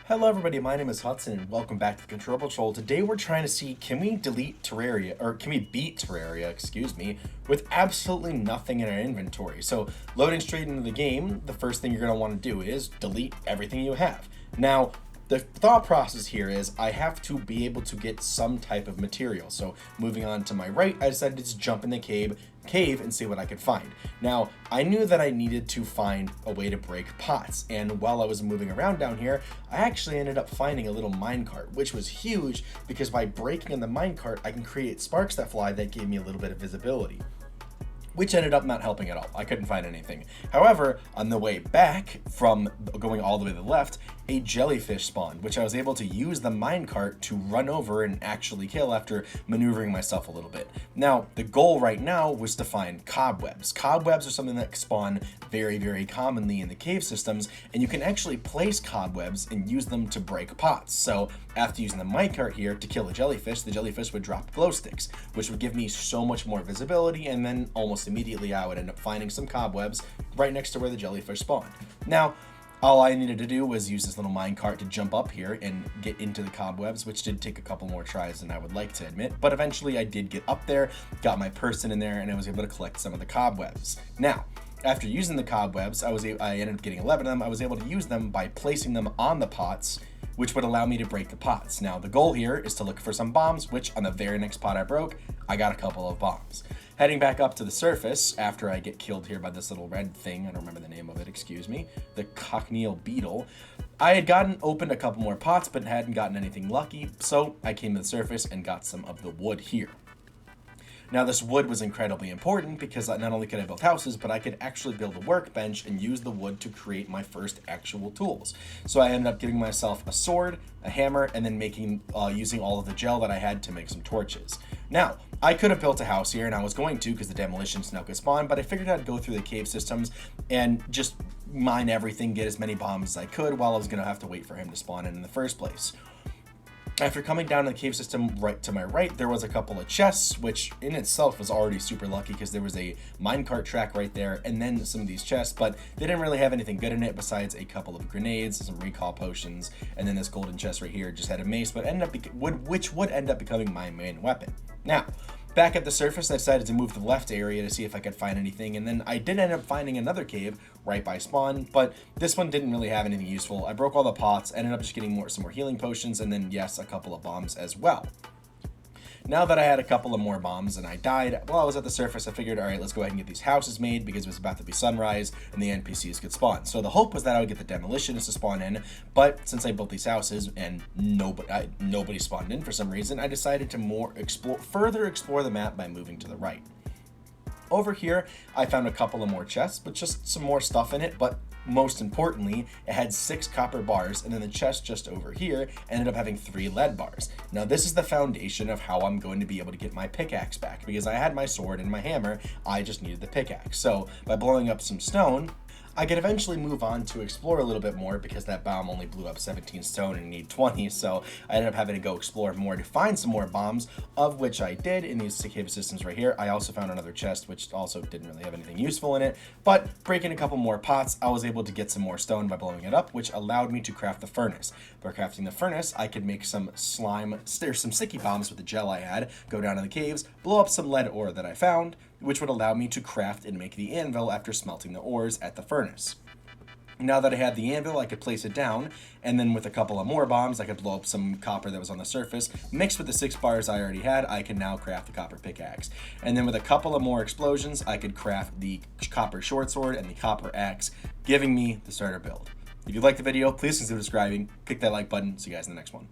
Hello everybody, my name is Hudson and welcome back to the Control Patrol. Today we're trying to see, can we delete Terraria, or can we beat Terraria, excuse me, with absolutely nothing in our inventory. So loading straight into the game, the first thing you're going to want to do is delete everything you have. Now, the thought process here is I have to be able to get some type of material. So moving on to my right, I decided to just jump in the cave and see what I could find. Now, I knew that I needed to find a way to break pots, and while I was moving around down here, I actually ended up finding a little minecart, which was huge because by breaking in the minecart, I can create sparks that fly that gave me a little bit of visibility, which ended up not helping at all. I couldn't find anything. However, on the way back from going all the way to the left, a jellyfish spawned, which I was able to use the minecart to run over and actually kill after maneuvering myself a little bit. Now, the goal right now was to find cobwebs. Cobwebs are something that spawn very, very commonly in the cave systems, and you can actually place cobwebs and use them to break pots. So after using the minecart here to kill the jellyfish would drop glow sticks, which would give me so much more visibility, and then almost immediately I would end up finding some cobwebs right next to where the jellyfish spawned. Now, all I needed to do was use this little minecart to jump up here and get into the cobwebs, which did take a couple more tries than I would like to admit, but eventually I did get up there, got my person in there, and I was able to collect some of the cobwebs. Now, after using the cobwebs, I ended up getting 11 of them. I was able to use them by placing them on the pots, which would allow me to break the pots. Now, the goal here is to look for some bombs, which on the very next pot I broke, I got a couple of bombs. Heading back up to the surface, after I get killed here by this little red thing, I don't remember the name of it, excuse me, the cochineal beetle, I had opened a couple more pots, but hadn't gotten anything lucky, so I came to the surface and got some of the wood here. Now, this wood was incredibly important because not only could I build houses, but I could actually build a workbench and use the wood to create my first actual tools. So I ended up giving myself a sword, a hammer, and then using all of the gel that I had to make some torches. Now, I could have built a house here, and I was going to because the demolitions now could spawn, but I figured I'd go through the cave systems and just mine everything, get as many bombs as I could while I was going to have to wait for him to spawn in the first place. After coming down to the cave system right to my right, there was a couple of chests, which in itself was already super lucky because there was a minecart track right there and then some of these chests, but they didn't really have anything good in it besides a couple of grenades, some recall potions, and then this golden chest right here just had a mace, but which would end up becoming my main weapon. Now, back at the surface, I decided to move to the left area to see if I could find anything, and then I did end up finding another cave right by spawn, but this one didn't really have anything useful. I broke all the pots, ended up just getting some more healing potions, and then, yes, a couple of bombs as well. Now that I had a couple of more bombs and I died, while I was at the surface, I figured, all right, let's go ahead and get these houses made because it was about to be sunrise and the NPCs could spawn. So the hope was that I would get the demolitionists to spawn in, but since I built these houses and nobody spawned in for some reason, I decided to further explore the map by moving to the right. Over here, I found a couple of more chests, but just some more stuff in it, but most importantly, it had 6 copper bars, and then the chest just over here ended up having 3 lead bars. Now, this is the foundation of how I'm going to be able to get my pickaxe back, because I had my sword and my hammer, I just needed the pickaxe. So, by blowing up some stone, I could eventually move on to explore a little bit more because that bomb only blew up 17 stone and you need 20, so I ended up having to go explore more to find some more bombs, of which I did in these cave systems right here. I also found another chest, which also didn't really have anything useful in it, but breaking a couple more pots, I was able to get some more stone by blowing it up, which allowed me to craft the furnace. By crafting the furnace, I could make some some sticky bombs with the gel I had, go down in the caves, blow up some lead ore that I found, which would allow me to craft and make the anvil after smelting the ores at the furnace. Now that I had the anvil, I could place it down, and then with a couple of more bombs, I could blow up some copper that was on the surface. Mixed with the 6 bars I already had, I can now craft the copper pickaxe. And then with a couple of more explosions, I could craft the copper short sword and the copper axe, giving me the starter build. If you liked the video, please consider subscribing, click that like button. See you guys in the next one.